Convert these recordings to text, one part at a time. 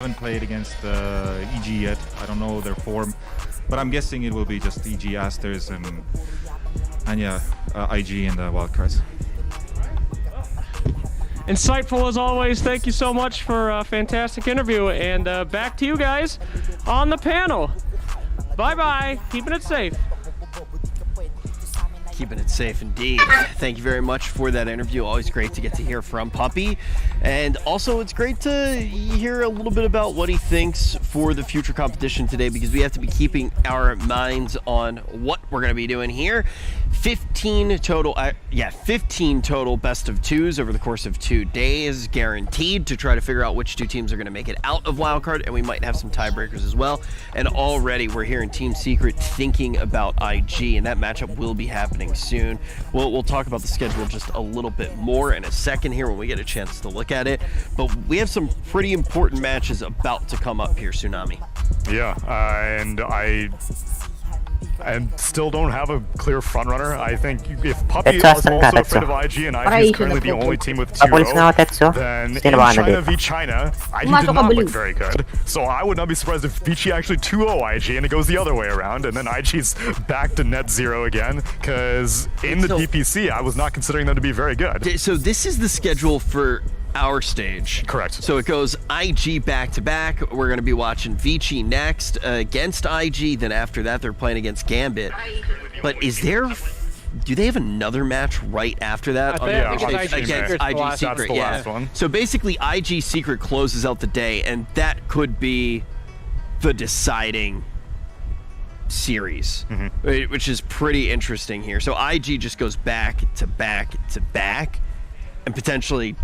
haven't played against EG yet. I don't know their form, but I'm guessing it will be just EG Asters and yeah, IG in the wildcards. Insightful as always. Thank you so much for a fantastic interview. And back to you guys on the panel. Bye-bye. Keeping it safe. Keeping it safe indeed. Thank you very much for that interview. Always great to get to hear from Puppy. And also it's great to hear a little bit about what he thinks for the future competition today, because we have to be keeping our minds on what we're going to be doing here. 15 total best of twos over the course of 2 days, guaranteed, to try to figure out which two teams are going to make it out of wildcard, and we might have some tiebreakers as well. And already we're hearing Team Secret thinking about IG, and that matchup will be happening soon. We'll talk about the schedule just a little bit more in a second here when we get a chance to look at it, but we have some pretty important matches about to come up here, Tsunami. Yeah, and I still don't have a clear frontrunner. I think if Puppy is also afraid of IG and IG is currently the only team with 2-0, then in China v China, IG did not look very good. So I would not be surprised if Vici actually 2-0 IG and it goes the other way around, and then IG's back to net 0 again, because in the DPC, I was not considering them to be very good. So this is the schedule for our stage. Correct. So it goes IG back-to-back. We're going to be watching Vici next against IG. Then after that, they're playing against Gambit. But do they have another match right after that? I think against IG Secret. That's the last one. So basically, IG Secret closes out the day, and that could be the deciding series, which is pretty interesting here. So IG just goes back to back to back, and potentially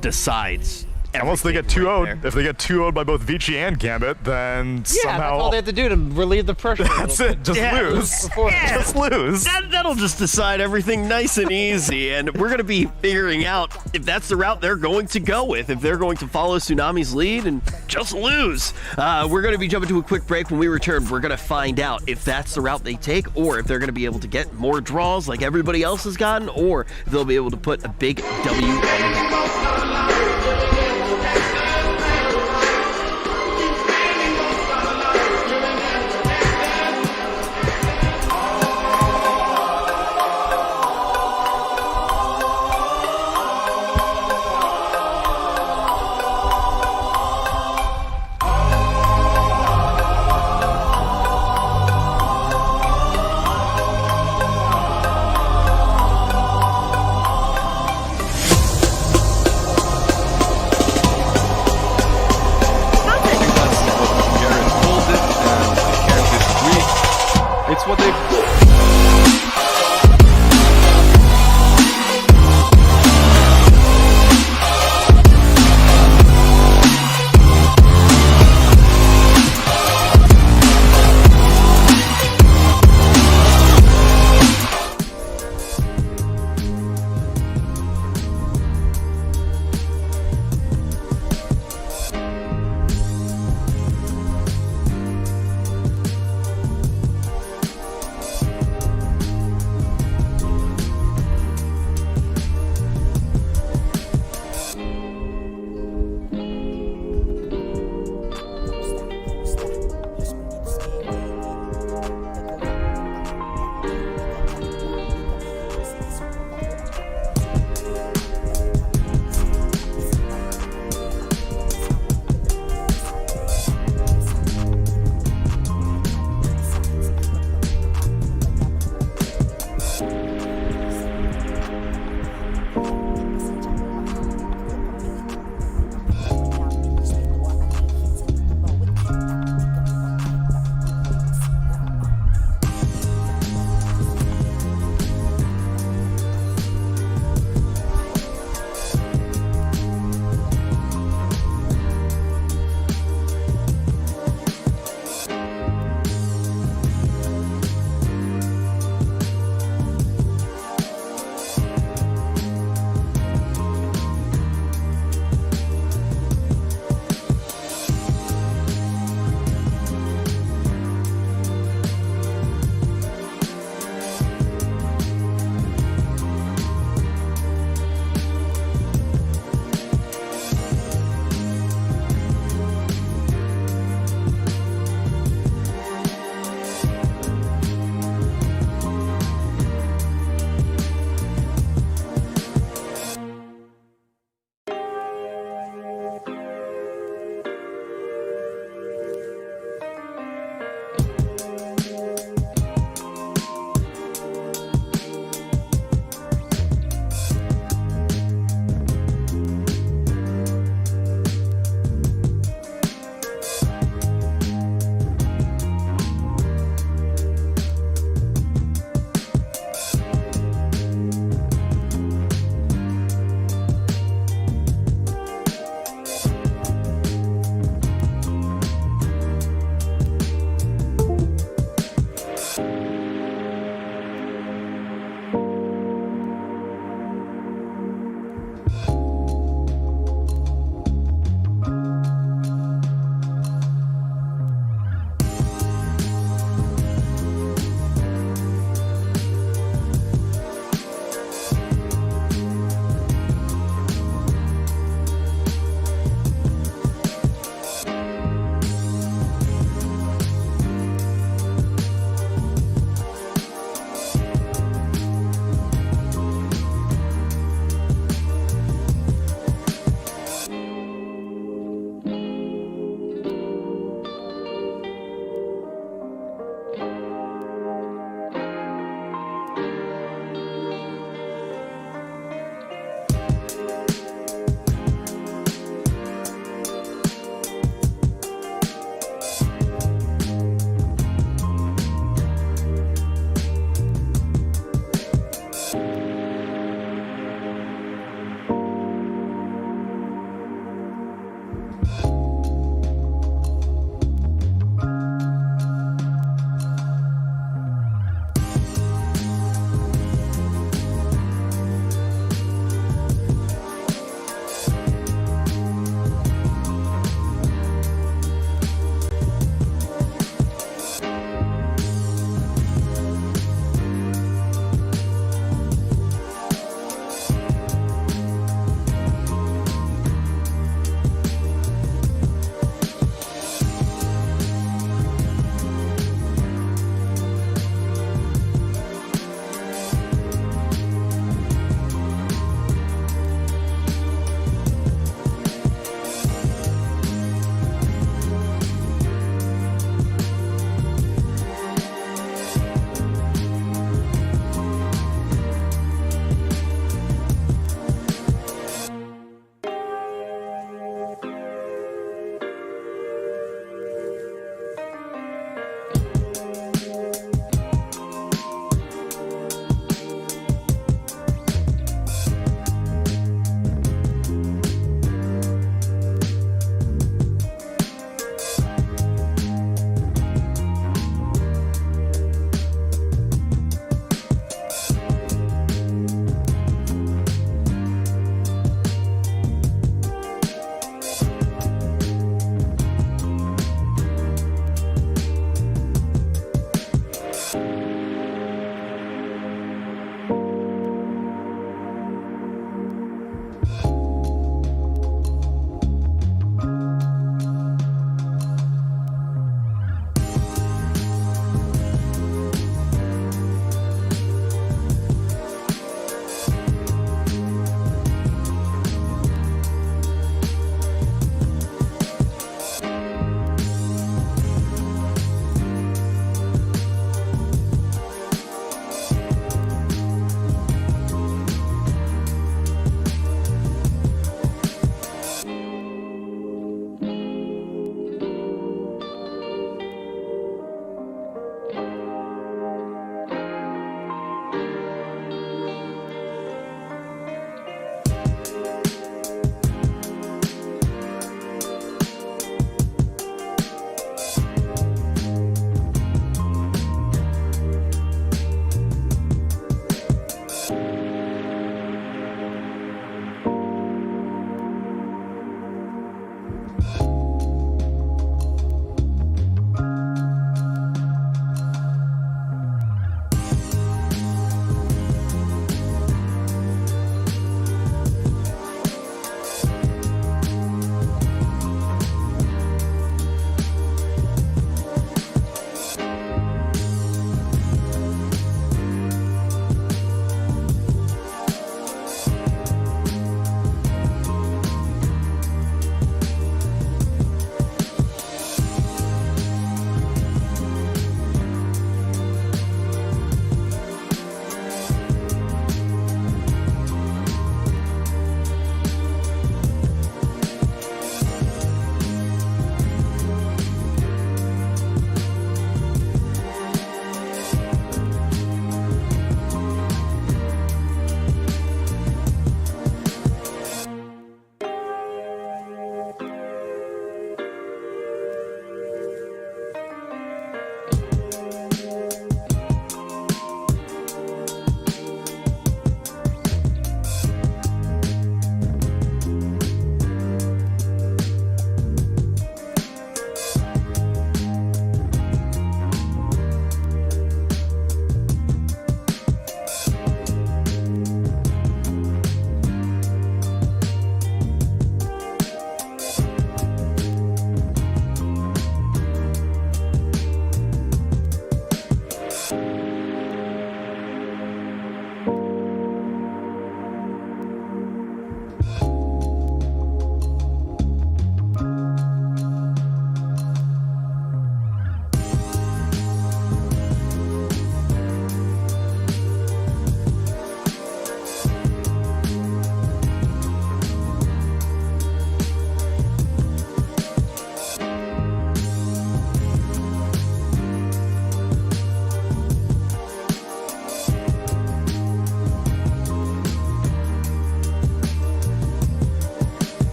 decides. And once they get 2-0'd, if they get 2-0'd by both Vici and Gambit, then somehow... that's all they have to do to relieve the pressure. That's it, just lose. Just lose. That'll just decide everything nice and easy, and we're going to be figuring out if that's the route they're going to go with, if they're going to follow Tsunami's lead and just lose. We're going to be jumping to a quick break. When we return, we're going to find out if that's the route they take, or if they're going to be able to get more draws like everybody else has gotten, or if they'll be able to put a big W on the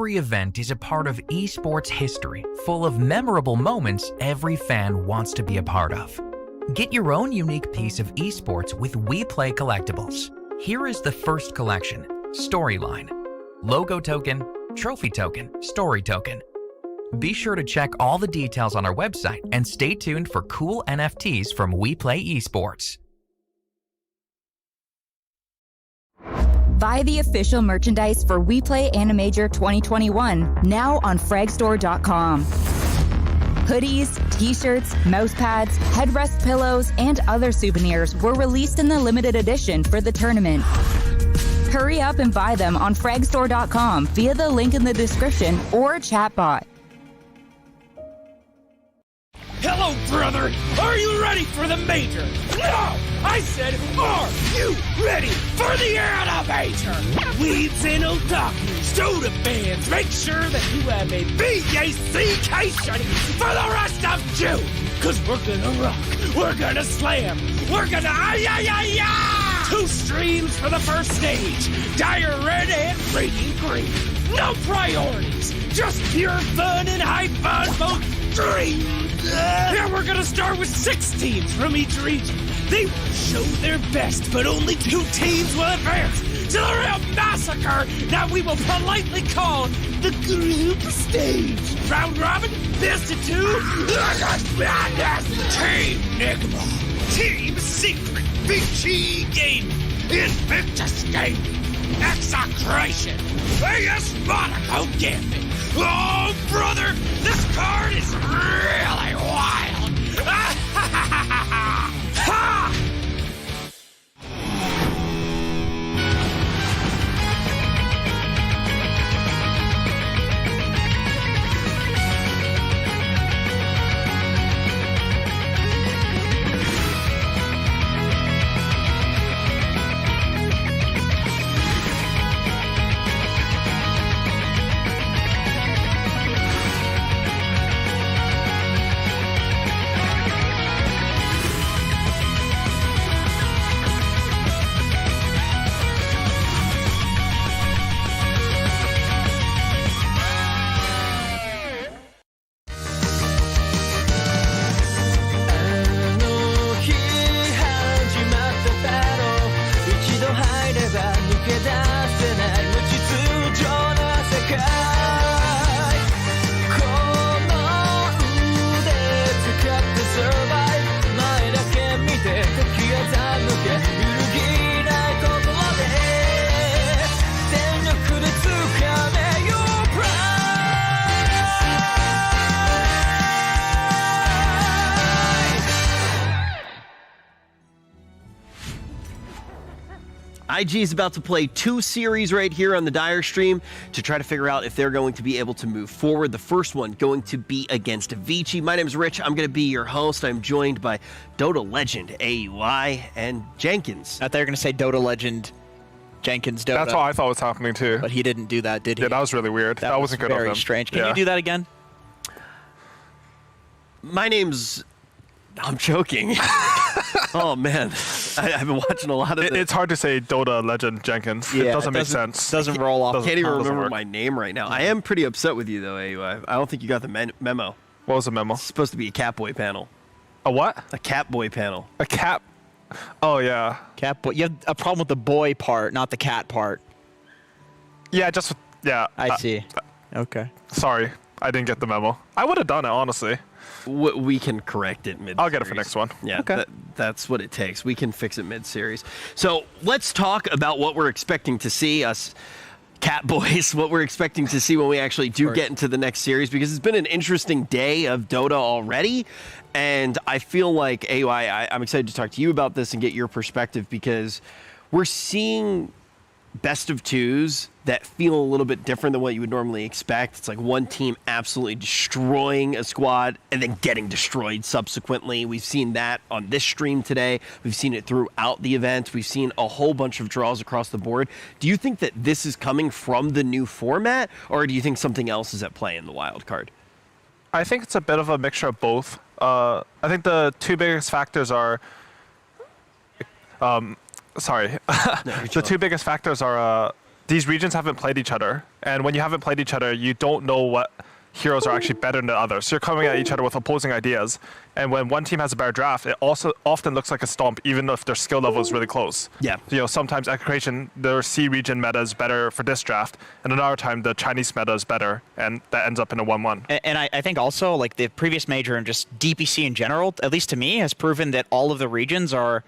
Every event is a part of esports history, full of memorable moments every fan wants to be a part of. Get your own unique piece of esports with WePlay collectibles. Here is the first collection, Storyline. Logo token, trophy token, story token. Be sure to check all the details on our website and stay tuned for cool NFTs from WePlay Esports. Buy the official merchandise for WePlay AniMajor 2021 now on fragstore.com. Hoodies, t-shirts, mouse pads, headrest pillows, and other souvenirs were released in the limited edition for the tournament. Hurry up and buy them on fragstore.com via the link in the description or chatbot. Hello, brother! Are you ready for the major? No! I said, are you ready for the AniMajor? Weebs and otakus, Dota fans, make sure that you have a vacation for the rest of June! Cause we're gonna rock, we're gonna slam, we're gonna ay-ay-ay-ay! 2 streams for the first stage, Dire Red and Radiant Green. No priorities, just pure fun and high fun both streams! And we're gonna start with 6 teams from each region. They will show their best, but only 2 teams will advance to the real massacre that we will politely call the group stage. Round robin, best of 2, Madness, Team Nigma, Team Secret, Vici Game, Invictus Game, Execration, AS Monaco Gambit. Oh, brother, this card is really wild. Ha! IG is about to play 2 series right here on the Dire stream to try to figure out if they're going to be able to move forward. The first one going to be against Vici. My name is Rich. I'm going to be your host. I'm joined by Dota legend AUI and Jenkins. I thought you were going to say Dota legend Jenkins Dota. That's what I thought was happening too. But he didn't do that, did he? Yeah, that was really weird. That wasn't good of him. Very strange. Can you do that again? My name's... I'm joking. Oh, man. I've been watching a lot of this. It's hard to say Dota legend Jenkins. Yeah, it doesn't make sense. Doesn't roll off. I can't even remember my name right now. I am pretty upset with you, though, AUI. I don't think you got the memo. What was the memo? It's supposed to be a Catboy panel. A what? A Catboy panel. A cat? Oh, yeah. Catboy. You have a problem with the boy part, not the cat part. Yeah, just... Yeah. I see. Okay. Sorry. I didn't get the memo. I would have done it, honestly. We can correct it mid-series. I'll get it for next one. Yeah, okay. That's what it takes. We can fix it mid-series. So let's talk about what we're expecting to see, us cat boys, what we're expecting to see when we actually do get into the next series, because it's been an interesting day of Dota already. And I feel like, AUI, I'm excited to talk to you about this and get your perspective, because we're seeing best of 2s that feel a little bit different than what you would normally expect. It's like one team absolutely destroying a squad and then getting destroyed subsequently. We've seen that on this stream today. We've seen it throughout the event. We've seen a whole bunch of draws across the board. Do you think that this is coming from the new format, or do you think something else is at play in the wild card? I think it's a bit of a mixture of both. I think the 2 biggest factors are... Sorry. The 2 biggest factors are these regions haven't played each other, and when you haven't played each other, you don't know what heroes are actually better than others. So you're coming at each other with opposing ideas, and when one team has a better draft, it also often looks like a stomp, even if their skill level is really close. Yeah. You know, sometimes Creation, their C region meta is better for this draft, and another time the Chinese meta is better, and that ends up in a 1-1. And I think also, like, the previous major and just DPC in general, at least to me, has proven that all of the regions are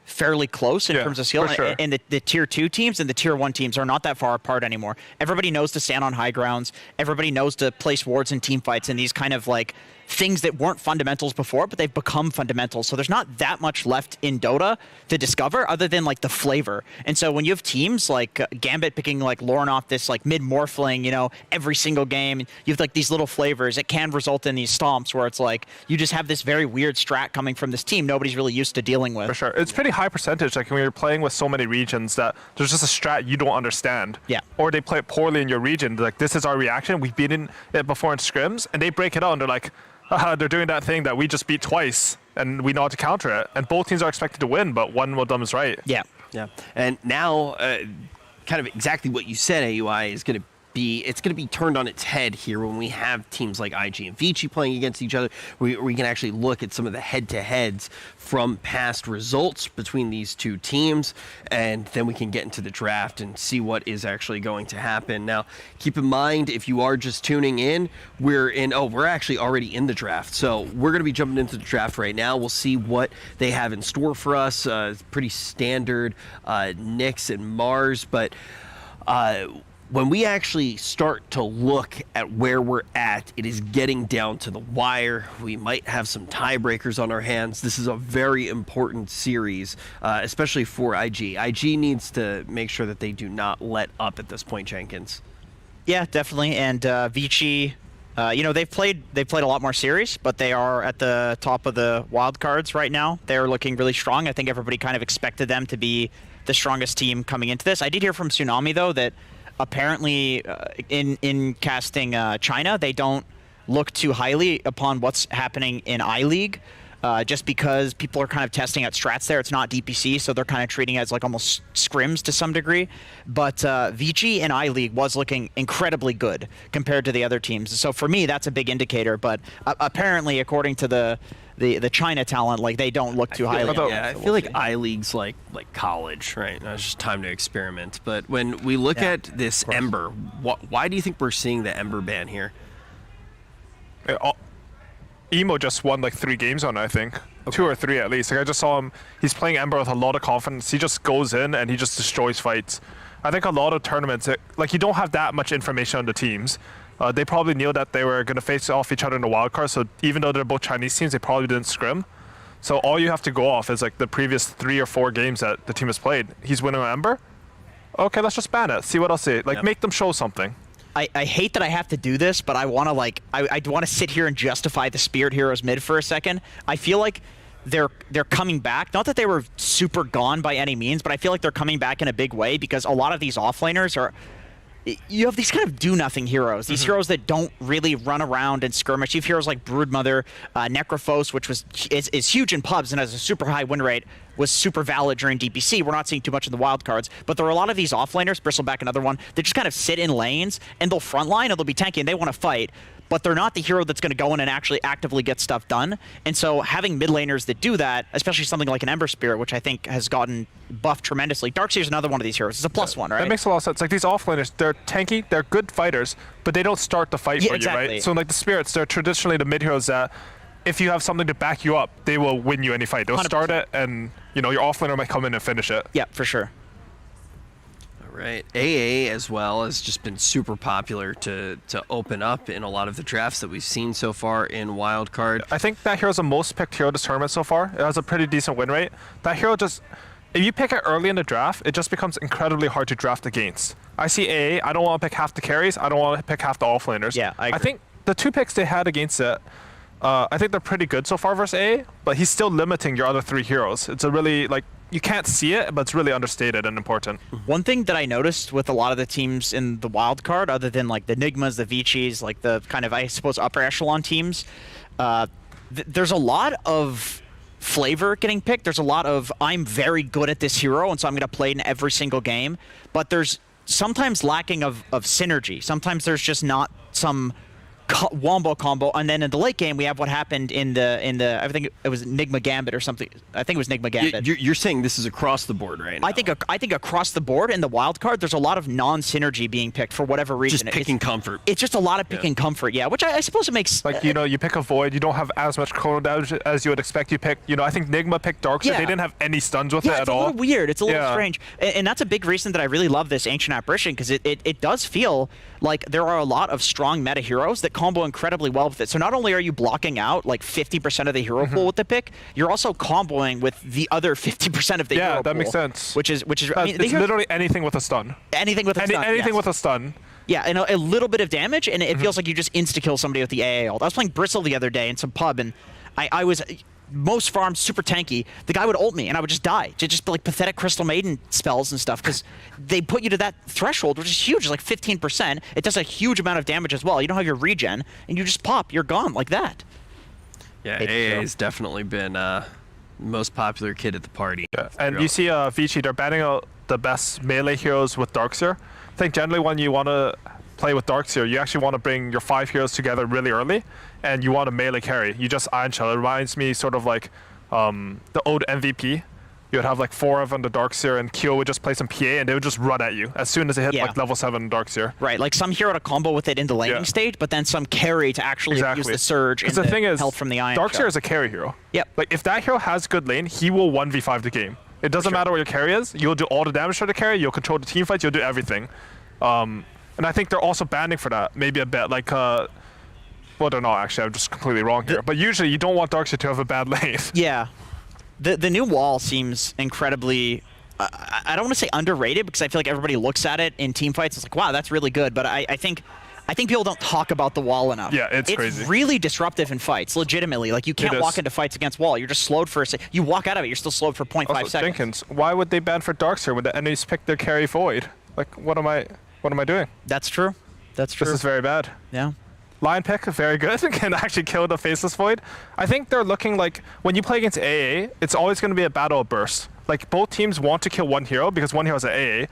fairly close in terms of skill, for sure. and the tier 2 teams and the tier 1 teams are not that far apart anymore. Everybody knows to stand on high grounds. Everybody knows to place wards in team fights and these kind of like things that weren't fundamentals before, but they've become fundamentals. So there's not that much left in Dota to discover other than like the flavor. And so when you have teams like Gambit picking like Lauren off this like mid morphling, you know, every single game, you have like these little flavors, it can result in these stomps where it's like you just have this very weird strat coming from this team nobody's really used to dealing with. For sure. It's pretty high percentage, like when you're playing with so many regions that there's just a strat you don't understand. Yeah. Or they play it poorly in your region. Like, this is our reaction. We've beaten it before in scrims, and they break it out and they're like, they're doing that thing that we just beat twice, and we know how to counter it. And both teams are expected to win, but one of them is right. Yeah. Yeah. And now, kind of exactly what you said, AUI, is going to be turned on its head here when we have teams like IG and Vici playing against each other. We can actually look at some of the head-to-heads from past results between these two teams, and then we can get into the draft and see what is actually going to happen. Now, keep in mind, if you are just tuning in, we're actually already in the draft. So we're going to be jumping into the draft right now. We'll see what they have in store for us. It's pretty standard Nyx and Mars, but when we actually start to look at where we're at, it is getting down to the wire. We might have some tiebreakers on our hands. This is a very important series, especially for IG. IG needs to make sure that they do not let up at this point, Jenkins. Yeah, definitely. And Vici, you know, they've played a lot more series, but they are at the top of the wild cards right now. They're looking really strong. I think everybody kind of expected them to be the strongest team coming into this. I did hear from Tsunami, though, that apparently in casting China, they don't look too highly upon what's happening in I-League, just because people are kind of testing out strats there. It's not DPC, so they're kind of treating it as like almost scrims to some degree. But Vici in I-League was looking incredibly good compared to the other teams. So for me, that's a big indicator. But apparently, according to the China talent, like, they don't look too highly. I feel like I-League's like college, right? It's just time to experiment. But when we look at this Ember, why do you think we're seeing the Ember ban here? Emo just won like 3 games on it, I think. 2 or 3 at least. Like, I just saw him, he's playing Ember with a lot of confidence. He just goes in and he just destroys fights. I think a lot of tournaments, like, you don't have that much information on the teams. They probably knew that they were going to face off each other in the wildcard, so even though they're both Chinese teams, they probably didn't scrim. So all you have to go off is like the previous 3 or 4 games that the team has played. He's winning on Ember? Okay, let's just ban it. See what else they like. Make them show something. I hate that I have to do this, but I want to I want to sit here and justify the Spirit Heroes mid for a second. I feel like they're coming back. Not that they were super gone by any means, but I feel like they're coming back in a big way because a lot of these offlaners are. You have these kind of do-nothing heroes. These heroes that don't really run around and skirmish. You have heroes like Broodmother, Necrophos, which is huge in pubs and has a super high win rate, was super valid during DPC. We're not seeing too much in the wild cards, but there are a lot of these offlaners, Bristleback another one, that just kind of sit in lanes and they'll frontline and they'll be tanky and they want to fight, but they're not the hero that's going to go in and actually actively get stuff done. And so having mid laners that do that, especially something like an Ember Spirit, which I think has gotten buffed tremendously. Darkseer's another one of these heroes. It's a +1, right? That makes a lot of sense. Like, these offlaners, they're tanky, they're good fighters, but they don't start the fight for you, right? So like the Spirits, they're traditionally the mid heroes that if you have something to back you up, they will win you any fight. They'll 100%. Start it and, you know, your offlaner might come in and finish it. Yeah, for sure. Right. AA as well has just been super popular to open up in a lot of the drafts that we've seen so far in Wildcard. I think that hero's the most picked hero this tournament so far. It has a pretty decent win rate. That hero just, if you pick it early in the draft, it just becomes incredibly hard to draft against. I see AA, I don't want to pick half the carries, I don't want to pick half the offlaners. Yeah, I agree. I think the 2 picks they had against it, I think they're pretty good so far versus AA, but he's still limiting your other 3 heroes. It's a really, like, you can't see it, but it's really understated and important. One thing that I noticed with a lot of the teams in the wild card, other than like the Nigmas, the Vicis, like the kind of, I suppose, upper echelon teams, there's a lot of flavor getting picked. There's a lot of, I'm very good at this hero, and so I'm going to play it in every single game. But there's sometimes lacking of synergy. Sometimes there's just not some wombo combo, and then in the late game we have what happened in the I think it was Nigma Gambit or something. I think it was Nigma Gambit. You're saying this is across the board right now? I think across the board in the wild card there's a lot of non-synergy being picked for whatever reason. Just picking comfort. It's just a lot of picking comfort, yeah. Which I suppose it makes like you pick a Void, you don't have as much chrono damage as you would expect. You pick I think Nigma picked Darkseid. Yeah. They didn't have any stuns with it at all. It's a little weird. It's a little strange, and that's a big reason that I really love this Ancient Apparition, because it does feel like there are a lot of strong meta heroes that combo incredibly well with it. So not only are you blocking out like 50% of the hero pool with the pick, you're also comboing with the other 50% of the hero pool. Yeah, that makes sense. Which is I mean, it's literally anything with a stun. Anything with a stun. Anything with a stun. Yeah, and a little bit of damage, and it feels like you just insta-kill somebody with the AA ult. I was playing Bristle the other day in some pub, and I was most farms super tanky. The guy would ult me, and I would just die. Just like pathetic Crystal Maiden spells and stuff, because they put you to that threshold, which is huge. It's like 15%. It does a huge amount of damage as well. You don't have your regen, and you just pop. You're gone like that. Yeah, AA has definitely been most popular kid at the party. Yeah. And you see Vici, they're banning out the best melee heroes with Darkseer. I think generally when you want to play with Darkseer, you actually want to bring your 5 heroes together really early, and you want a melee carry. You just Iron Shell. It reminds me sort of like the old MVP. You would have like 4 of them on the Darkseer, and Kyo would just play some PA, and they would just run at you as soon as they hit like level 7 Darkseer. Right, like some hero to combo with it in the laning stage, but then some carry to actually use the surge and the thing is, health from the Iron Darkseer Shell. is a carry hero. Yep. Like if that hero has good lane, he will 1v5 the game. It doesn't matter what your carry is. You'll do all the damage to the carry. You'll control the team fights. You'll do everything. And I think they're also banning for that, maybe a bit. Like, well, they're not actually. I'm just completely wrong here. But usually, you don't want Darkseer to have a bad lane. Yeah, the new wall seems incredibly. I don't want to say underrated, because I feel like everybody looks at it in team fights. It's like, wow, that's really good. But I think people don't talk about the wall enough. Yeah, it's crazy. It's really disruptive in fights, legitimately. Like, you can't walk into fights against wall. You're just slowed for a second. You walk out of it, you're still slowed for 0.5 seconds. Jenkins, why would they ban for Darkseer when the enemies pick their carry Void? Like, what am I doing? That's true. That's true. This is very bad. Yeah. Lion pick, very good. Can actually kill the Faceless Void. I think they're looking like, when you play against AA, it's always going to be a battle of bursts. Like, both teams want to kill one hero because one hero is an AA,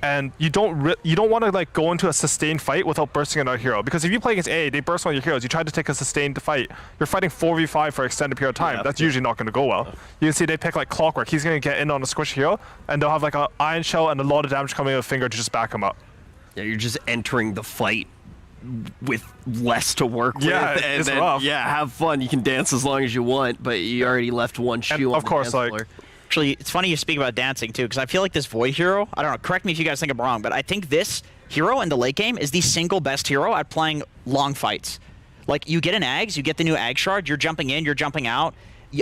and you don't want to like go into a sustained fight without bursting another hero, because if you play against AA, they burst one of your heroes. You try to take a sustained fight. You're fighting 4v5 for an extended period of time. Yeah, that's usually not going to go well. You can see they pick like Clockwork. He's going to get in on a squishy hero, and they'll have like an Iron Shell and a lot of damage coming with Finger to just back him up. Yeah, you're just entering the fight with less to work with. Yeah, and it's then, rough. Yeah, have fun. You can dance as long as you want, but you already left one shoe on of course, the dance floor. Actually, it's funny you speak about dancing, too, because I feel like this Void hero, I don't know, correct me if you guys think I'm wrong, but I think this hero in the late game is the single best hero at playing long fights. Like, you get an Ags, you get the new Ag Shard, you're jumping in, you're jumping out.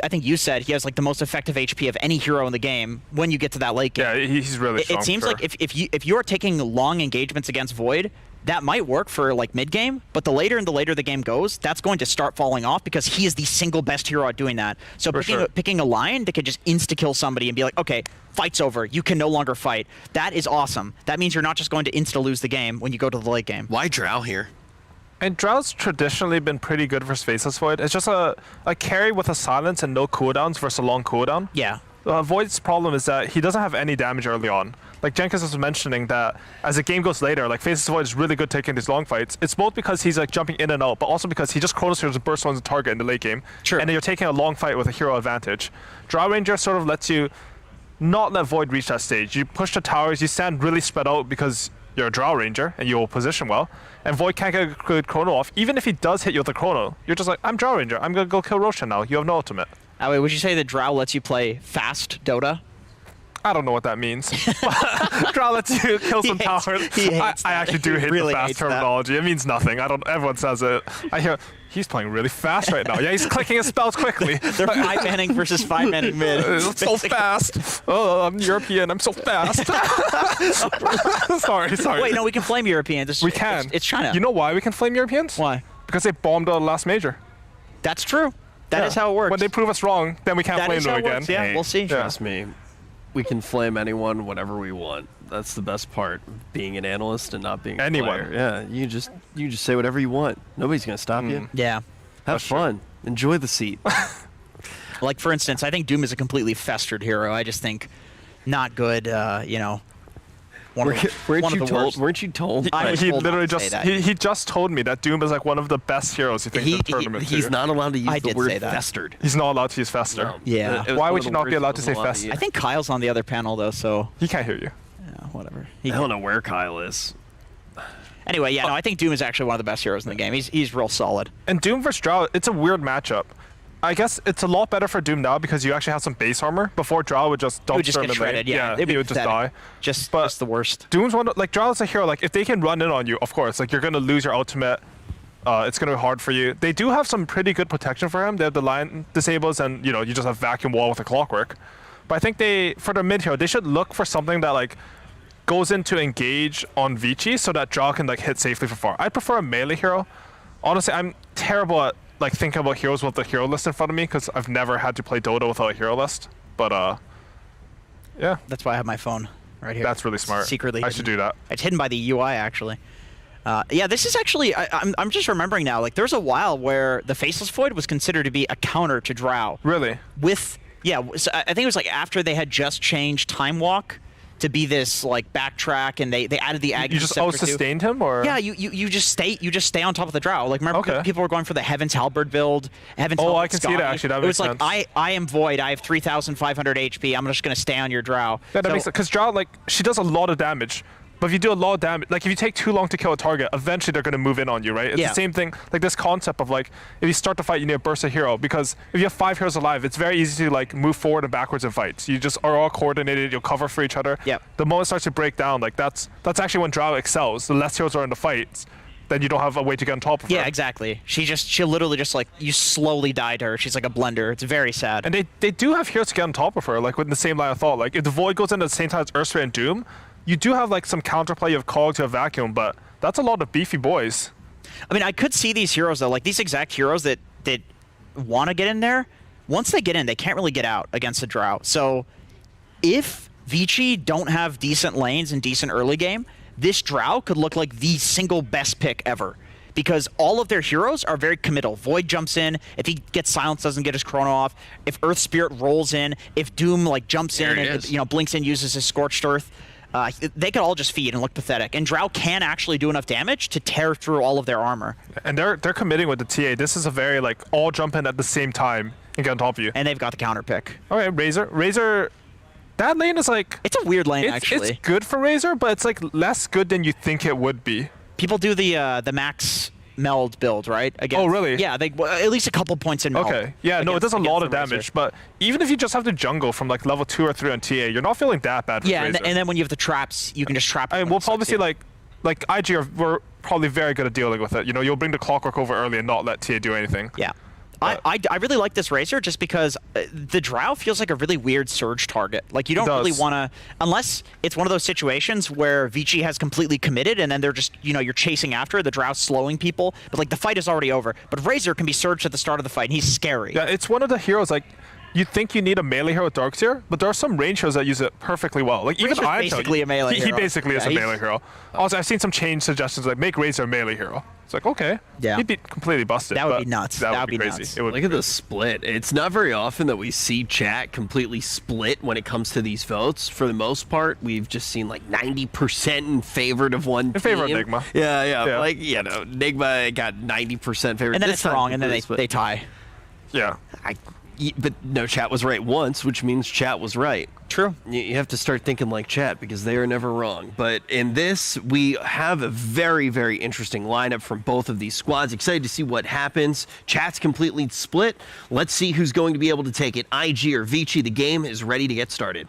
I think you said he has like the most effective HP of any hero in the game when you get to that late game. Yeah, he's really strong. It seems like if you are taking long engagements against Void, that might work for like mid game, but the later the game goes, that's going to start falling off, because he is the single best hero at doing that. So picking a Lion that can just insta kill somebody and be like, okay, fight's over, you can no longer fight. That is awesome. That means you're not just going to insta lose the game when you go to the late game. Why Drow here? And Drow's traditionally been pretty good versus Faceless Void. It's just a carry with a silence and no cooldowns versus a long cooldown. Yeah. Void's problem is that he doesn't have any damage early on. Like Jenkins was mentioning that as the game goes later, like Faceless Void is really good taking these long fights. It's both because he's like jumping in and out, but also because he just chronospheres and bursts one's target in the late game. Sure. And then you're taking a long fight with a hero advantage. Drow Ranger sort of lets you not let Void reach that stage. You push the towers, you stand really spread out because you're a Drow Ranger and you'll position well, and Void can't get a good chrono off. Even if he does hit you with a chrono, you're just like, I'm Drow Ranger, I'm gonna go kill Roshan now, you have no ultimate. Wait, would you say that Drow lets you play fast Dota? I don't know what that means. Drow lets you kill some towers. I actually do hate the fast terminology. It means nothing. Everyone says it. I hear he's playing really fast right now. Yeah, he's clicking his spells quickly. They're 5-manning versus 5-manning mid. It's so fast. Oh, I'm European. I'm so fast. sorry. Wait, no, we can flame Europeans. We can. It's China. You know why we can flame Europeans? Why? Because they bombed the last major. That's true. That is how it works. When they prove us wrong, then we can't flame them again. Yeah, hey, we'll see. Trust me. We can flame anyone whenever we want. That's the best part, being an analyst and not being a player. Yeah, you just say whatever you want. Nobody's gonna stop you. Yeah. Have fun. Enjoy the seat. Like, for instance, I think Doom is a completely festered hero. I just think not good, Weren't you told? He literally he just told me that Doom is like one of the best heroes he thinks in the tournament. He's not allowed to use the word festered. He's not allowed to use fester. No. Yeah. Why would you not be allowed to say fester? I think Kyle's on the other panel though, so he can't hear you. Yeah, whatever. I don't know where Kyle is. Anyway, yeah, no, I think Doom is actually one of the best heroes in the game. He's real solid. And Doom versus Drow, it's a weird matchup. I guess it's a lot better for Doom now because you actually have some base armor. Before, Drow would just dump him in shredded, lane. yeah, He would just die. Just the worst. Doom's like Drow is a hero. Like if they can run in on you, of course, like you're gonna lose your ultimate. It's gonna be hard for you. They do have some pretty good protection for him. They have the line disables, and you just have vacuum wall with a clockwork. But I think for their mid hero, they should look for something that like goes in to engage on Vici so that Drow can like hit safely from far. I'd prefer a melee hero. Honestly, I'm terrible at like thinking about heroes with the hero list in front of me because I've never had to play Dota without a hero list. But yeah. That's why I have my phone right here. That's really smart. Secretly I should do that. It's hidden by the UI actually. Yeah, this is actually, I'm just remembering now, like there's a while where the Faceless Void was considered to be a counter to Drow. Really? Yeah, so I think it was like after they had just changed Time Walk to be this like backtrack, and they added the Agony. You just sustained him, or yeah, you just stay on top of the Drow. Like remember, people were going for the Heaven's Halberd build. Heaven's Halberd I can see that actually. That makes sense. Like I am Void. I have 3,500 HP. I'm just gonna stay on your Drow. Yeah, that makes sense. Because Drow, like she does a lot of damage. But if you do a lot of damage, like if you take too long to kill a target, eventually they're going to move in on you, right? It's the same thing, like this concept of like, if you start to fight, you need to burst a hero, because if you have 5 heroes alive, it's very easy to like move forward and backwards in fights. You just are all coordinated, you'll cover for each other. Yep. The moment it starts to break down, like that's actually when Drow excels. The less heroes are in the fights, then you don't have a way to get on top of her. Yeah, exactly. She'll literally just like, you slowly die to her. She's like a blender. It's very sad. And they do have heroes to get on top of her, like with the same line of thought. Like if the Void goes in at the same time as Ursula and Doom, you do have like some counterplay. You have Cog to a Vacuum, but that's a lot of beefy boys. I mean, I could see these heroes though, like these exact heroes that want to get in there. Once they get in, they can't really get out against the Drow. So if Vici don't have decent lanes and decent early game, this Drow could look like the single best pick ever. Because all of their heroes are very committal. Void jumps in. If he gets silenced, doesn't get his chrono off. If Earth Spirit rolls in. If Doom like jumps in and blinks in, uses his Scorched Earth. They could all just feed and look pathetic. And Drow can actually do enough damage to tear through all of their armor. And they're committing with the TA. This is a very like all jump in at the same time and get on top of you. And they've got the counter pick. All right, Razor. That lane is like, it's a weird lane actually. It's good for Razor, but it's like less good than you think it would be. People do the max meld build, right? Oh, really? Yeah, at least a couple points in meld. Okay. Yeah, no, it does a lot of damage, but even if you just have to jungle from like level 2 or 3 on TA, you're not feeling that bad for Razor. And then when you have the traps, you can just trap. I mean, we'll probably see like IG we're probably very good at dealing with it. You'll bring the clockwork over early and not let TA do anything. Yeah. I really like this Razor just because the Drow feels like a really weird surge target. Like you don't really want to, unless it's one of those situations where Vici has completely committed and then they're just, you're chasing after the Drow slowing people, but like the fight is already over. But Razor can be surged at the start of the fight and he's scary. Yeah, it's one of the heroes like, you think you need a melee hero with Darkseer, but there are some range heroes that use it perfectly well. Like even I basically a melee hero. He basically is a melee hero. Also, I've seen some change suggestions like make Razor a melee hero. It's like, okay, he'd be completely busted. That would be nuts. That would be crazy. Nuts. It would Look at the split. It's not very often that we see chat completely split when it comes to these votes. For the most part, we've just seen like 90% in favor of one team. In favor of Nigma. Yeah. Like, Nigma got 90% favor. And then it's wrong, and then they tie. Yeah. But no, chat was right once, which means chat was right. True. You have to start thinking like chat because they are never wrong. But in this, we have a very, very interesting lineup from both of these squads. Excited to see what happens. Chat's completely split. Let's see who's going to be able to take it. IG or Vici, the game is ready to get started.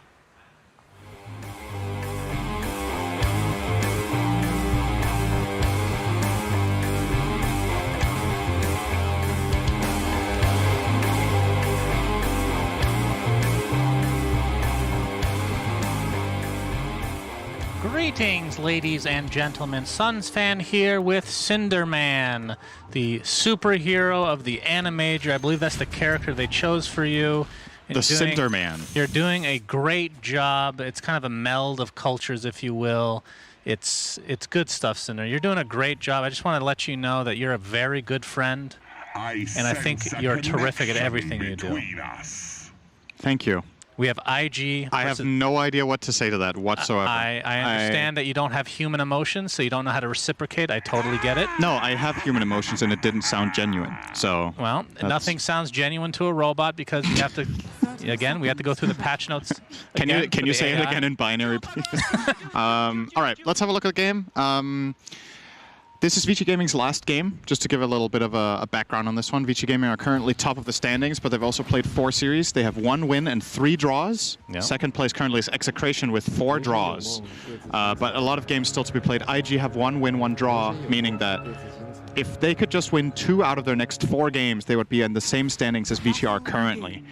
Greetings, ladies and gentlemen. Suns fan here with Cinderman, the superhero of the AniMajor. I believe that's the character they chose for you. The Cinderman. You're doing a great job. It's kind of a meld of cultures, if you will. It's good stuff, Cinder. You're doing a great job. I just want to let you know that you're a very good friend, and I think you're terrific at everything you do. Thank you. We have IG. I have no idea what to say to that whatsoever. I understand that you don't have human emotions, so you don't know how to reciprocate. I totally get it. No, I have human emotions, and it didn't sound genuine. So well, nothing sounds genuine to a robot because you have to. Again, we have to go through the patch notes. Can you say it again in binary, please? All right, let's have a look at the game. This is Vici Gaming's last game, just to give a little bit of a background on this one. Vici Gaming are currently top of the standings, but they've also played 4 series. They have 1 win and 3 draws. Yep. Second place currently is Execration with 4 draws. But a lot of games still to be played. IG have 1 win, 1 draw, meaning that if they could just win 2 out of their next 4 games, they would be in the same standings as Vici are currently.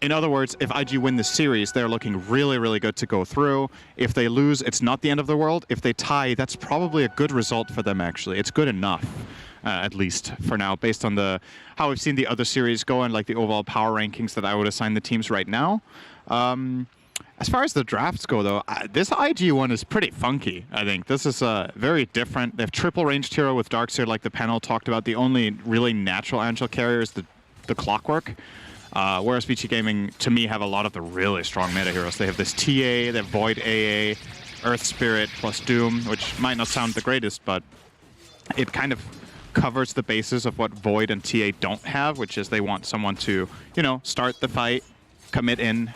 In other words, if IG win this series, they're looking really, really good to go through. If they lose, it's not the end of the world. If they tie, that's probably a good result for them, actually. It's good enough, at least for now, based on how we've seen the other series go and like the overall power rankings that I would assign the teams right now. As far as the drafts go, though, this IG one is pretty funky, I think. This is very different. They have triple ranged hero with Darkseer, like the panel talked about. The only really natural angel carrier is the Clockwork. Whereas Vici Gaming, to me, have a lot of the really strong meta heroes. They have this TA, they have Void AA, Earth Spirit plus Doom, which might not sound the greatest, but it kind of covers the basis of what Void and TA don't have, which is they want someone to, start the fight, commit in.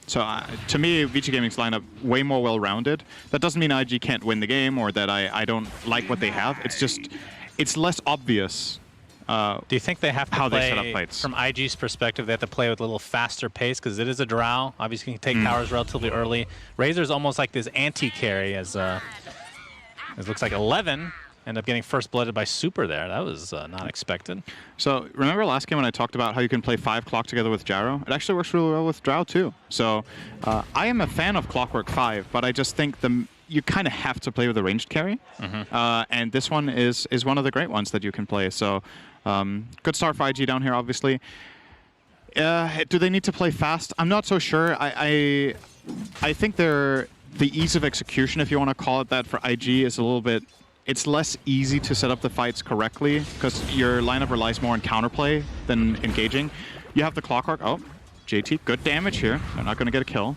So to me, Vici Gaming's lineup way more well-rounded. That doesn't mean IG can't win the game or that I don't like what they have. It's just, it's less obvious. Do you think they have to how play, they set up fights? From IG's perspective, they have to play with a little faster pace because it is a drow. Obviously, you can take towers relatively early. Razor's almost like this anti-carry as it looks like 11 end up getting first blooded by Super there. That was not expected. So remember last game when I talked about how you can play 5 Clock together with Gyro? It actually works really well with Drow too. So I am a fan of Clockwork 5, but I just think you kind of have to play with a ranged carry. And this one is one of the great ones that you can play. So good start for IG down here, obviously. Do they need to play fast? I'm not so sure. I think the ease of execution, if you want to call it that, for IG is a little bit... It's less easy to set up the fights correctly because your lineup relies more on counterplay than engaging. You have the Clockwork. Oh, JT, good damage here. They're not going to get a kill.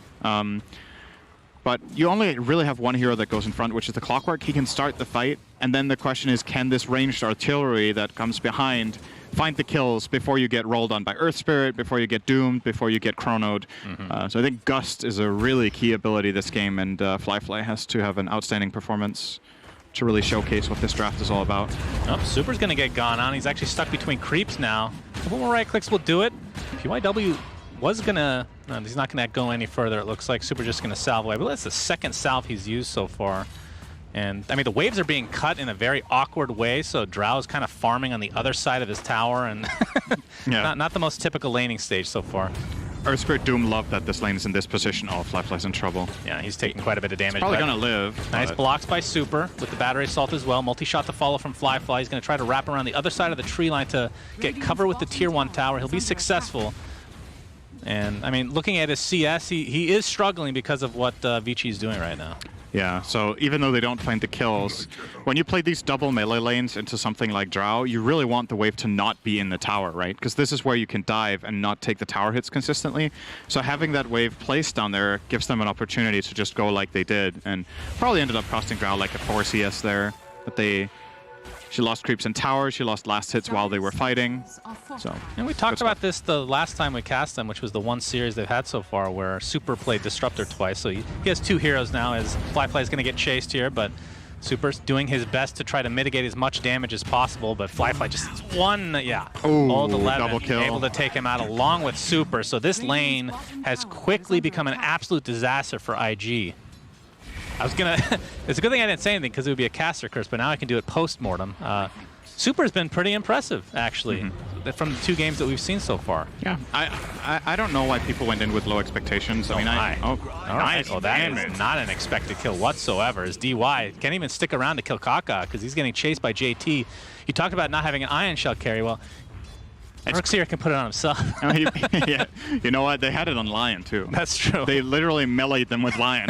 But you only really have one hero that goes in front, which is the Clockwork. He can start the fight, and then the question is, can this ranged artillery that comes behind find the kills before you get rolled on by Earth Spirit, before you get doomed, before you get chronoed? So I think Gust is a really key ability this game, and Flyfly has to have an outstanding performance to really showcase what this draft is all about. Oh, Super's going to get gone on. He's actually stuck between creeps now. A couple more right clicks will do it. PYW was going to... No, he's not going to go any further, it looks like. Super just going to salve away. But that's the second salve he's used so far. And, I mean, the waves are being cut in a very awkward way, so Drow's kind of farming on the other side of his tower, and not the most typical laning stage so far. Earth Spirit Doom loved that this lane is in this position. Oh, Flyfly's in trouble. Yeah, he's taking quite a bit of damage. He's probably going to live. Nice blocks by Super with the battery assault as well. Multi-shot to follow from Flyfly. He's going to try to wrap around the other side of the tree line to get cover with the Tier 1 tower. He'll be successful. And, I mean, looking at his CS, he is struggling because of what Vici's doing right now. Yeah, so even though they don't find the kills, when you play these double melee lanes into something like Drow, you really want the wave to not be in the tower, right? Because this is where you can dive and not take the tower hits consistently. So having that wave placed down there gives them an opportunity to just go like they did, and probably ended up costing Drow like a 4 CS there. But she lost creeps in tower, she lost last hits while they were fighting. So, and we talked about this the last time we cast them, which was the one series they've had so far where Super played Disruptor twice. So he has 2 heroes now, as Flyfly is going to get chased here, but Super's doing his best to try to mitigate as much damage as possible, but Flyfly just one, old 11, double kill. Able to take him out along with Super. So this lane has quickly become an absolute disaster for IG. It's a good thing I didn't say anything because it would be a caster curse, but now I can do it post-mortem. Super's been pretty impressive, actually, from the 2 games that we've seen so far. Yeah, I don't know why people went in with low expectations. All right. Well, that is not an expected kill whatsoever. As DY can't even stick around to kill Kaka because he's getting chased by JT. You talked about not having an Ion Shell carry. Well, Darkseer can put it on himself. Yeah. You know what? They had it on Lion, too. That's true. They literally meleeed them with Lion.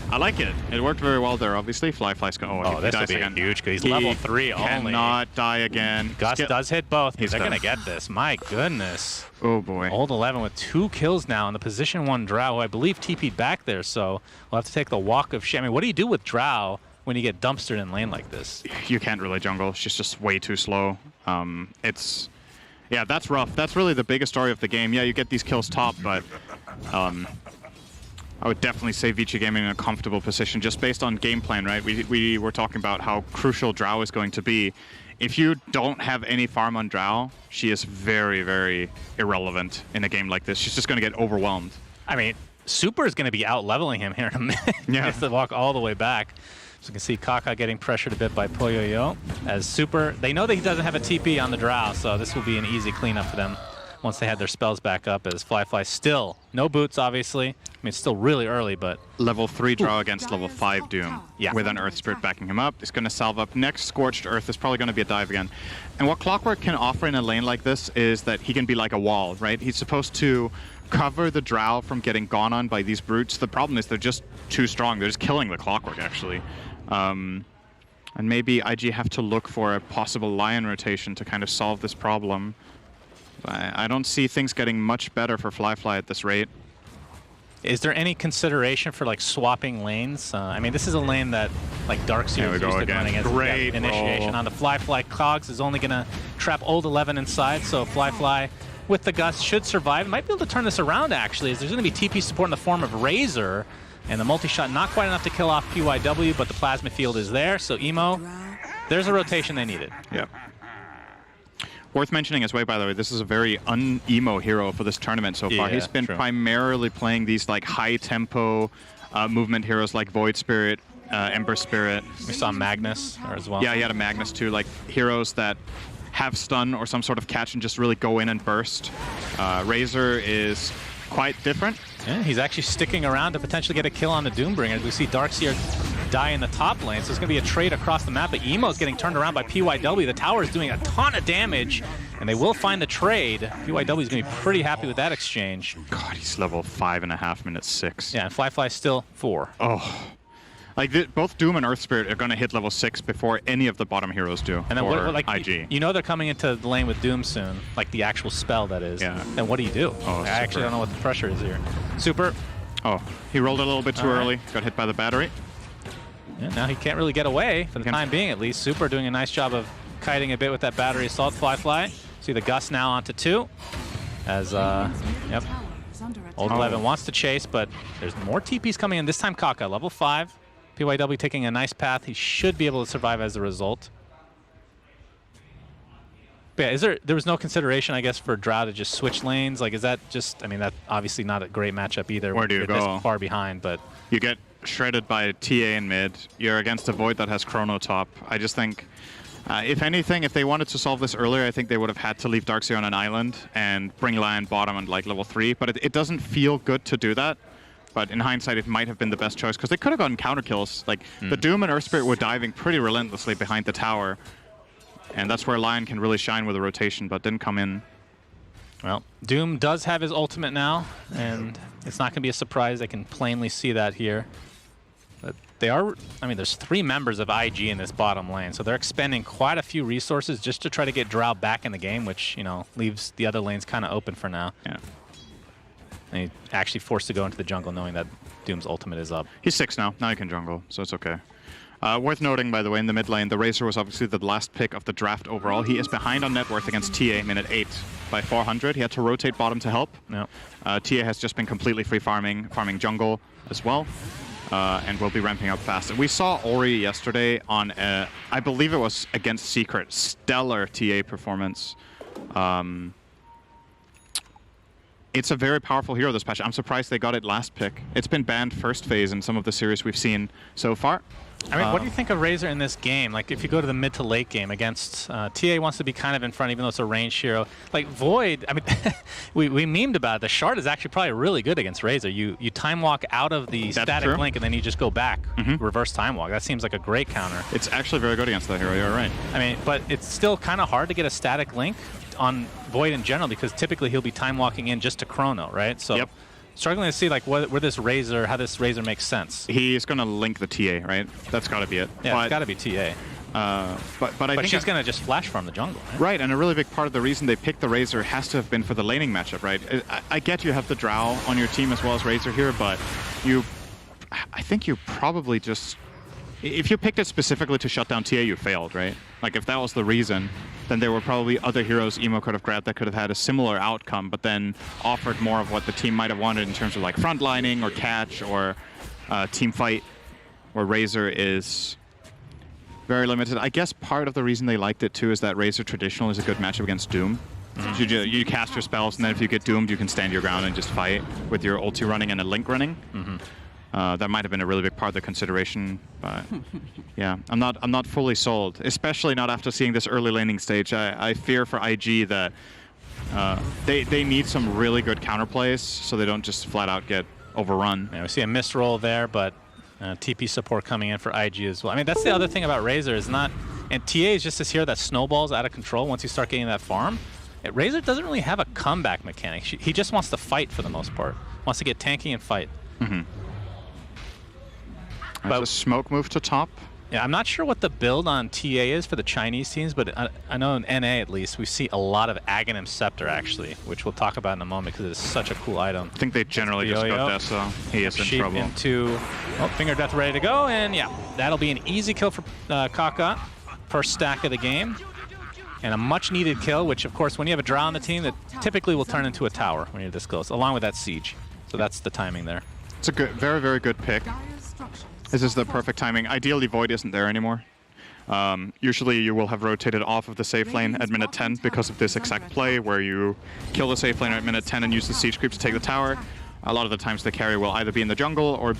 I like it. It worked very well there, obviously. Fly's going. Oh, this would be huge because he's level 3 only. Cannot die again. Gus does hit both. They're done. going to get this. My goodness. Oh, boy. Old 11 with 2 kills now in the position 1 Drow, who I believe TP'd back there, so we'll have to take the walk of shame. I mean, what do you do with Drow when you get dumpstered in lane like this? You can't really jungle. She's just way too slow. Yeah, that's rough. That's really the biggest story of the game. Yeah, you get these kills top, but I would definitely say Vici Gaming in a comfortable position just based on game plan, right? We were talking about how crucial Drow is going to be. If you don't have any farm on Drow, she is very, very irrelevant in a game like this. She's just going to get overwhelmed. I mean, Super is going to be out-leveling him here in a minute. Yeah. He has to walk all the way back. So you can see Kaka getting pressured a bit by Poyoyo. As Super, they know that he doesn't have a TP on the Drow, so this will be an easy cleanup for them once they had their spells back up, as Fly still, no boots, obviously. I mean, it's still really early, but... Level 3 Drow against level 5 Doom. Yeah. With an Earth Spirit backing him up. He's going to salve up. Next Scorched Earth is probably going to be a dive again. And what Clockwork can offer in a lane like this is that he can be like a wall, right? He's supposed to cover the Drow from getting gone on by these brutes. The problem is they're just too strong. They're just killing the Clockwork, actually. And maybe IG have to look for a possible Lion rotation to kind of solve this problem. I don't see things getting much better for Fly at this rate. Is there any consideration for like swapping lanes? I mean, this is a lane that like Darkseer is used to running as Great initiation. On the Fly Cogs is only going to trap old 11 inside, so Fly with the Gust should survive. Might be able to turn this around, actually, as there's going to be TP support in the form of Razor, and the multi-shot not quite enough to kill off PYW, but the Plasma Field is there, so Emo, there's a rotation they needed. Yep. Worth mentioning as well, by the way, this is a very un-emo hero for this tournament so far. He's been primarily playing these like high-tempo movement heroes like Void Spirit, Ember Spirit. We saw Magnus as well. Yeah, he had a Magnus too, like heroes that have stun or some sort of catch and just really go in and burst. Razor is quite different. Yeah, he's actually sticking around to potentially get a kill on the Doombringer. We see Darkseer die in the top lane, so it's going to be a trade across the map, but Emo's getting turned around by PYW. The tower is doing a ton of damage, and they will find the trade. PYW is going to be pretty happy with that exchange. God, he's level 5.5, minute 6. Yeah, and Fly's still 4. Oh. Like, both Doom and Earth Spirit are going to hit level 6 before any of the bottom heroes do. And then what, like, IG. You know they're coming into the lane with Doom soon, like the actual spell that is. Yeah. Then what do you do? Oh, I actually don't know what the pressure is here. Super. Oh, he rolled a little bit too early. Got hit by the battery. Yeah, now he can't really get away, for the time being at least. Super doing a nice job of kiting a bit with that battery assault. Fly. See the Gust now onto 2. As, yep. Old 11 wants to chase, but there's more TPs coming in. This time Kaka, level 5. PYW taking a nice path. He should be able to survive as a result. But yeah, there was no consideration, I guess, for Drow to just switch lanes? Like, is that just, I mean, that's obviously not a great matchup either. Where do you You're go? this far behind, but... You get shredded by TA in mid. You're against a Void that has Chrono top. I just think, if anything, if they wanted to solve this earlier, I think they would have had to leave Darkseer on an island and bring Lion bottom on like level 3. But it doesn't feel good to do that. But in hindsight, it might have been the best choice because they could have gotten counter kills. Like the Doom and Earth Spirit were diving pretty relentlessly behind the tower. And that's where Lion can really shine with a rotation, but didn't come in. Well, Doom does have his ultimate now, and it's not going to be a surprise. They can plainly see that here. But they are, I mean, there's 3 members of IG in this bottom lane, so they're expending quite a few resources just to try to get Drow back in the game, which, you know, leaves the other lanes kind of open for now. Yeah. And he's actually forced to go into the jungle knowing that Doom's ultimate is up. He's 6 now. Now he can jungle, so it's okay. Worth noting, by the way, in the mid lane, the Razor was obviously the last pick of the draft overall. He is behind on net worth against TA, minute 8 by 400. He had to rotate bottom to help. No. TA has just been completely free farming jungle as well, and will be ramping up fast. We saw Ori yesterday on, I believe it was against Secret, stellar TA performance. It's a very powerful hero, this patch. I'm surprised they got it last pick. It's been banned first phase in some of the series we've seen so far. I mean, what do you think of Razor in this game? Like, if you go to the mid to late game against TA wants to be kind of in front, even though it's a ranged hero. Like Void, I mean, we memed about it. The Shard is actually probably really good against Razor. You time walk out of the static blink and then you just go back, reverse time walk. That seems like a great counter. It's actually very good against that hero. You're right. I mean, but it's still kind of hard to get a static link on Void in general because typically he'll be time walking in just to Chrono, right? So struggling to see like where this Razor, how this Razor makes sense. He's going to link the TA, right? That's got to be it. Yeah, it's got to be TA. But I think she's going to just flash farm the jungle, right? Right, and a really big part of the reason they picked the Razor has to have been for the laning matchup, right? I get you have the Drow on your team as well as Razor here, but I think you probably just... If you picked it specifically to shut down TA, you failed, right? Like, if that was the reason, then there were probably other heroes Emo could have grabbed that could have had a similar outcome, but then offered more of what the team might have wanted in terms of, like, frontlining or catch or team fight, where Razor is very limited. I guess part of the reason they liked it, too, is that Razor traditional is a good matchup against Doom. Mm-hmm. You cast your spells, and then if you get doomed, you can stand your ground and just fight with your ulti running and a link running. Mm-hmm. That might have been a really big part of the consideration, but yeah, I'm not fully sold, especially not after seeing this early laning stage. I fear for IG that they need some really good counterplays so they don't just flat out get overrun. Yeah, we see a missed roll there, but TP support coming in for IG as well. I mean, that's the other thing about Razor is not, and TA is just this hero that snowballs out of control once you start getting that farm. Razor doesn't really have a comeback mechanic. He just wants to fight for the most part. Wants to get tanky and fight. Mm-hmm. But a smoke move to top. Yeah, I'm not sure what the build on TA is for the Chinese teams, but I know in NA at least we see a lot of Aghanim Scepter actually, which we'll talk about in a moment because it is such a cool item. I think they generally just go Death, so he is in trouble. Into Finger Death ready to go, and yeah, that'll be an easy kill for Kaka. First stack of the game. And a much needed kill, which of course when you have a Drow on the team, that typically will turn into a tower when you're this close, along with that siege. So that's the timing there. It's a good, very, very good pick. This is the perfect timing. Ideally, Void isn't there anymore. Usually you will have rotated off of the safe lane at minute 10 because of this exact play where you kill the safe lane at minute 10 and use the siege creep to take the tower. A lot of the times the carry will either be in the jungle or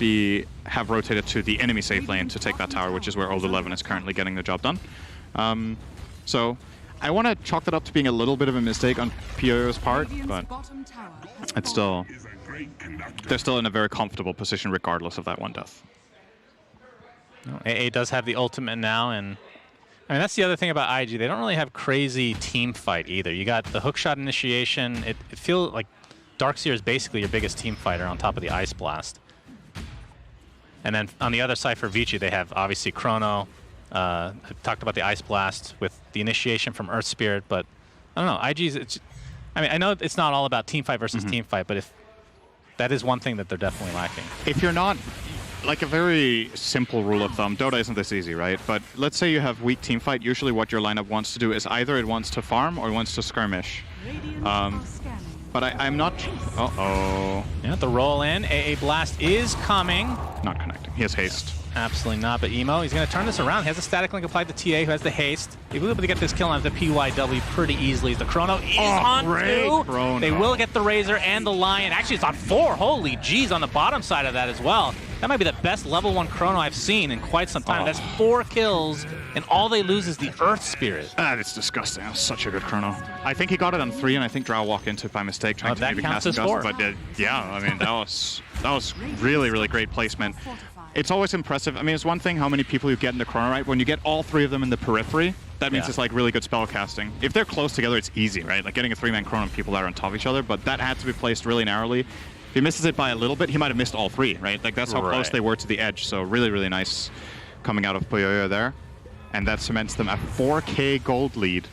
have rotated to the enemy safe lane to take that tower, which is where Old 11 is currently getting the job done. So I want to chalk that up to being a little bit of a mistake on Pio's part, but it's still... They're still in a very comfortable position regardless of that one death. AA does have the ultimate now, and I mean that's the other thing about IG. They don't really have crazy team fight either. You got the hookshot initiation. It feels like Darkseer is basically your biggest team fighter on top of the Ice Blast. And then on the other side for Vici, they have obviously Chrono. I've talked about the Ice Blast with the initiation from Earth Spirit, but I don't know. IG's. I mean, I know it's not all about team fight versus team fight, but if that is one thing that they're definitely lacking. If you're not. Like a very simple rule of thumb, Dota isn't this easy, right? But let's say you have weak team fight, usually what your lineup wants to do is either it wants to farm or it wants to skirmish. But I'm not... Uh-oh. Yeah, the roll in. AA Blast is coming. Not connecting. He has haste. Absolutely not, but Emo, he's going to turn this around. He has a static link applied to TA, who has the haste. He will be able to get this kill on the PYW pretty easily. The Chrono is on 2. Chrono. They will get the Razor and the Lion. Actually, it's on 4. Holy jeez, on the bottom side of that as well. That might be the best level 1 Chrono I've seen in quite some time. That's 4 kills, and all they lose is the Earth Spirit. That is disgusting. That was such a good Chrono. I think he got it on 3, and I think Drow walked into it by mistake, trying to maybe cast a gust. But yeah, I mean, that was really, really great placement. It's always impressive. I mean, it's one thing how many people you get in the Chrono, right? When you get all 3 of them in the periphery, that means it's like really good spell casting. If they're close together, it's easy, right? Like getting a 3-man Chrono and people that are on top of each other, but that had to be placed really narrowly. If he misses it by a little bit, he might have missed all 3, right? Like that's how close they were to the edge. So really, really nice coming out of Puyoyo there. And that cements them a 4K gold lead.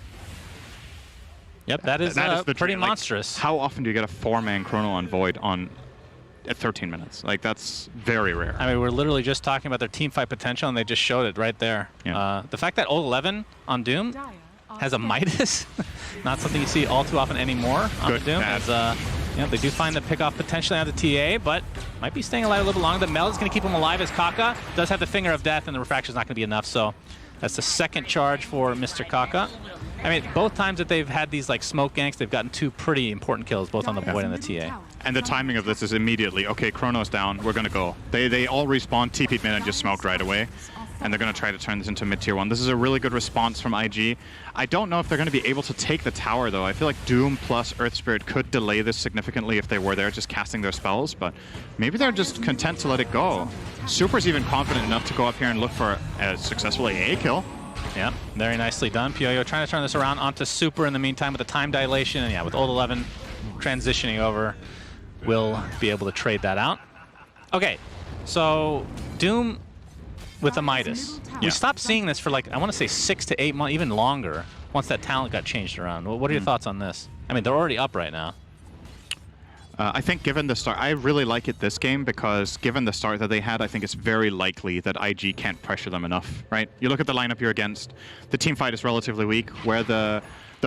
Yep, that is pretty monstrous. Like, how often do you get a 4-man Chrono on Void at 13 minutes? Like, that's very rare. I mean, we're literally just talking about their team fight potential, and they just showed it right there. Yeah. The fact that Old 11 on Doom has a Midas, not something you see all too often anymore on the Doom. As, they do find the pick-off potentially on the TA, but might be staying alive a little longer. The Meld is going to keep him alive as Kaka does have the Finger of Death, and the Refraction is not going to be enough, so that's the second charge for Mr. Kaka. I mean, both times that they've had these like smoke ganks, they've gotten 2 pretty important kills, both on the Void and the TA. And the timing of this is immediately, okay, Chrono's down, we're going to go. They all respawn, TP'd mid, and just smoked right away. And they're going to try to turn this into mid-tier 1. This is a really good response from IG. I don't know if they're going to be able to take the tower, though. I feel like Doom plus Earth Spirit could delay this significantly if they were there just casting their spells, but maybe they're just content to let it go. Super's even confident enough to go up here and look for a successful AA kill. Yeah, very nicely done. Puyoyo trying to turn this around onto Super in the meantime with the time dilation, and yeah, with Old 11 transitioning over. will be able to trade that out. Okay, so Doom with a Midas. We stopped seeing this for like, I want to say 6 to 8 months, even longer, once that talent got changed around. What are your thoughts on this? I mean, they're already up right now. I think given the start, I really like it this game because given the start that they had, I think it's very likely that IG can't pressure them enough, right? You look at the lineup you're against, the team fight is relatively weak, where the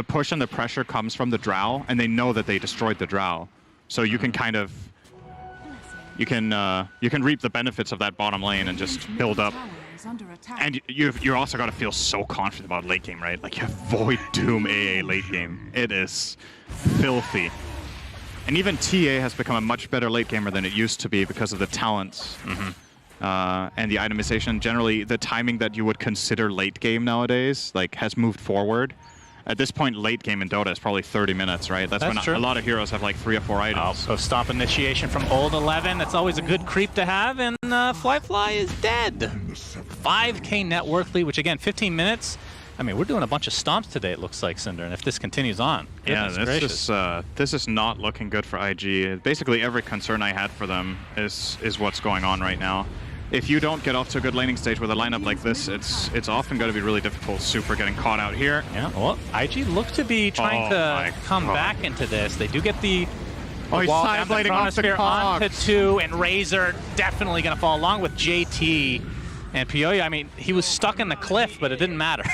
push and the pressure comes from the Drow, and they know that they destroyed the Drow. So you can kind of, you can reap the benefits of that bottom lane and just build up. And you're also got to feel so confident about late game, right? Like you have Void Doom AA late game. It is filthy. And even TA has become a much better late gamer than it used to be because of the talents and the itemization. Generally, the timing that you would consider late game nowadays like has moved forward. At this point, late game in Dota is probably 30 minutes, right? That's when true. a lot of heroes have like 3 or 4 items. So stomp initiation from Old 11. That's always a good creep to have, and Fly is dead. 5K net worth lead, which again, 15 minutes. I mean, we're doing a bunch of stomps today, it looks like, Cinder, and if this continues on, this is not looking good for IG. Basically, every concern I had for them is what's going on right now. If you don't get off to a good laning stage with a lineup like this, it's often going to be really difficult. Super getting caught out here. Yeah, well, IG looks to be trying to come back into this. They do get the he's wall side blading off the onto cogs. 2, and Razor definitely going to fall along with JT. And Pioya, I mean, he was stuck in the cliff, but it didn't matter.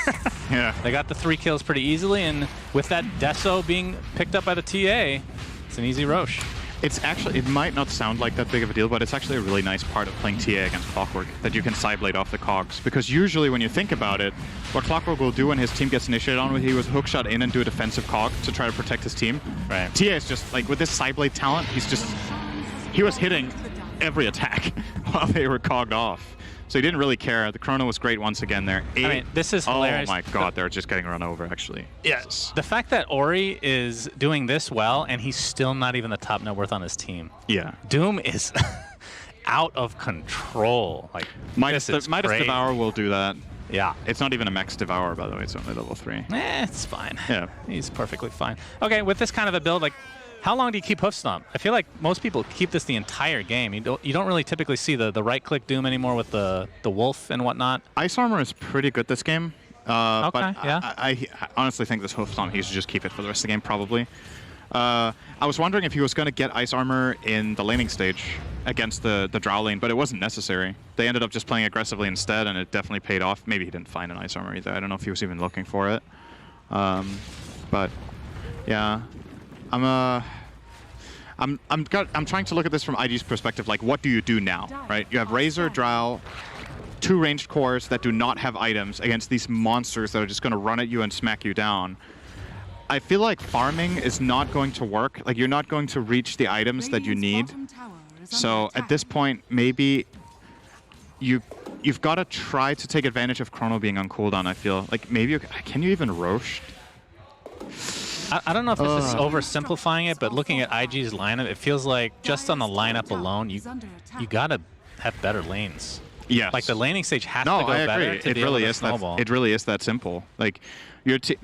Yeah. They got the 3 kills pretty easily, and with that Deso being picked up by the TA, it's an easy Roche. It's actually, it might not sound like that big of a deal, but it's actually a really nice part of playing TA against Clockwork, that you can side blade off the cogs. Because usually when you think about it, what Clockwork will do when his team gets initiated on, he would hookshot in and do a defensive cog to try to protect his team. Right. TA is just, like, with this side blade talent, he was hitting every attack while they were cogged off. So he didn't really care. The chrono was great once again there. I mean, this is hilarious. Oh my god, they're just getting run over, actually. Yes. The fact that Ori is doing this well, and he's still not even the top net worth on his team. Yeah. Doom is out of control. Like, Midas this is Midas crazy. Devour will do that. Yeah. It's not even a max Devour, by the way. It's only level 3. It's fine. Yeah. He's perfectly fine. Okay, with this kind of a build, like, how long do you keep Hoof Stomp? I feel like most people keep this the entire game. You don't really typically see the right-click Doom anymore with the Wolf and whatnot. Ice Armor is pretty good this game. Okay, but yeah. I honestly think this Hoof Stomp, he should just keep it for the rest of the game, probably. I was wondering if he was going to get Ice Armor in the laning stage against the Drow lane, but it wasn't necessary. They ended up just playing aggressively instead, and it definitely paid off. Maybe he didn't find an Ice Armor either. I don't know if he was even looking for it. But, yeah. I'm trying to look at this from IG's perspective, like, what do you do now, right? You have Razor, Drow, 2 ranged cores that do not have items against these monsters that are just going to run at you and smack you down. I feel like farming is not going to work. Like, you're not going to reach the items that you need. So at this point, maybe you've got to try to take advantage of Chrono being on cooldown, I feel. Like, maybe can you even Roche? I don't know if this is oversimplifying it, but looking at IG's lineup, it feels like just on the lineup alone, you gotta have better lanes. Yes. Like the laning stage has to go I better agree. to be able to snowball. It really is that simple. Like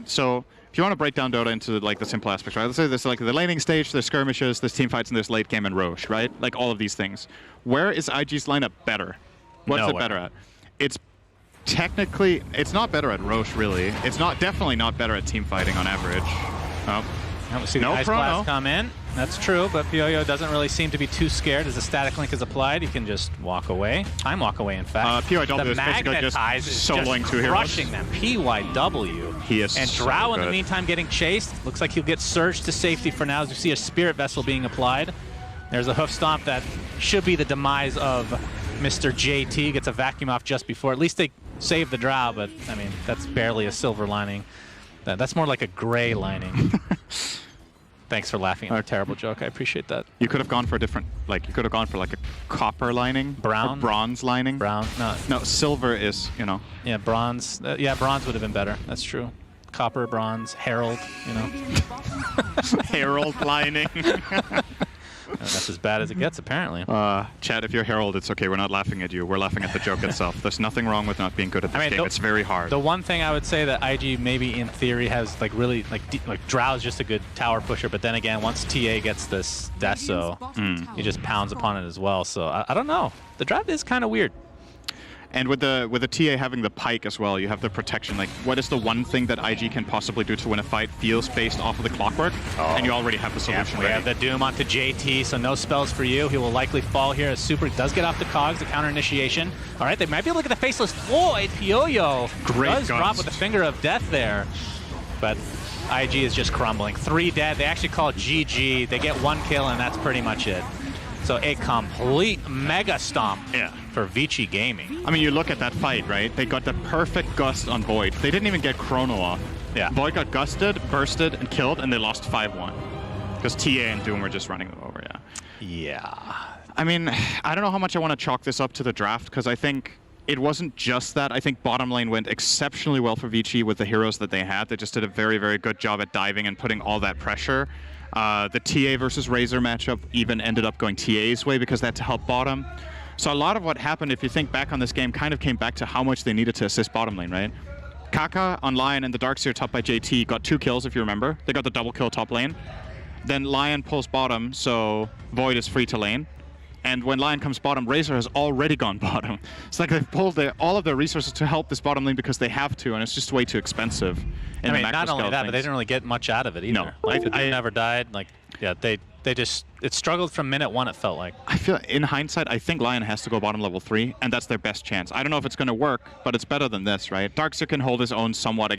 so if you want to break down Dota into like the simple aspects, right? Let's say there's like the laning stage, there's skirmishes, there's team fights, and there's late game and Roche, right? Like all of these things. Where is IG's lineup better? What's it better at? It's technically, it's not better at Roche, really. It's definitely not better at team fighting on average. Oh. We see the Ice Blast come in. That's true, but Pioyo doesn't really seem to be too scared as the static link is applied. He can just walk away. Time walk away, in fact. PYW the is basically just soloing 2 heroes. Crushing them. PYW. He is and so Drow in the good. meantime getting chased. Looks like he'll get surged to safety for now as we see a Spirit Vessel being applied. There's a Hoof Stomp that should be the demise of Mr. JT. Gets a vacuum off just before. At least they save the Drow, but I mean, that's barely a silver lining. That's more like a gray lining. Thanks for laughing at our terrible joke. I appreciate that. You could have gone for a different, like, you could have gone for like a copper lining. Brown? Or bronze lining. Brown? No, silver is, you know. Yeah, bronze. Yeah, bronze would have been better. That's true. Copper, bronze, herald, you know. Herald lining. That's as bad as it gets, apparently. Chad, if you're Herald, it's okay. We're not laughing at you. We're laughing at the joke itself. There's nothing wrong with not being good at this game. It's very hard. The one thing I would say that IG maybe in theory has like really like Drow's just a good tower pusher, but then again, once TA gets this Deso, he just pounds upon it as well. So I don't know. The draft is kind of weird. And with the TA having the Pike as well, you have the protection. Like, what is the one thing that IG can possibly do to win a fight? Feels based off of the clockwork, and you already have the solution we ready. have the Doom onto JT, so no spells for you. He will likely fall here as Super does get off the cogs, the counter initiation. All right, they might be able to look at the Faceless Void. Pioyo does drop with the finger of death there, but IG is just crumbling. 3 dead. They actually call it GG. They get 1 kill, and that's pretty much it. So a complete mega stomp for Vici Gaming. I mean, you look at that fight, right? They got the perfect gust on Void. They didn't even get Chrono off. Yeah. Void got gusted, bursted, and killed, and they lost 5-1. Because TA and Doom were just running them over, Yeah. I mean, I don't know how much I want to chalk this up to the draft, because I think it wasn't just that. I think bottom lane went exceptionally well for Vici with the heroes that they had. They just did a very, very good job at diving and putting all that pressure. The TA versus Razor matchup even ended up going TA's way because that to help bottom. So a lot of what happened, if you think back on this game, kind of came back to how much they needed to assist bottom lane, right? Kaka on Lion and the Darkseer top by JT got 2 kills, if you remember. They got the double kill top lane. Then Lion pulls bottom, so Void is free to lane. And when Lion comes bottom, Razor has already gone bottom. It's like they've pulled all of their resources to help this bottom lane because they have to, and it's just way too expensive. I mean, not only that, but they didn't really get much out of it either. No. Like, the Doom never died. Like, yeah, they just, it struggled from minute 1, it felt like. I feel, in hindsight, I think Lion has to go bottom level 3, and that's their best chance. I don't know if it's going to work, but it's better than this, right? Darkseer can hold his own somewhat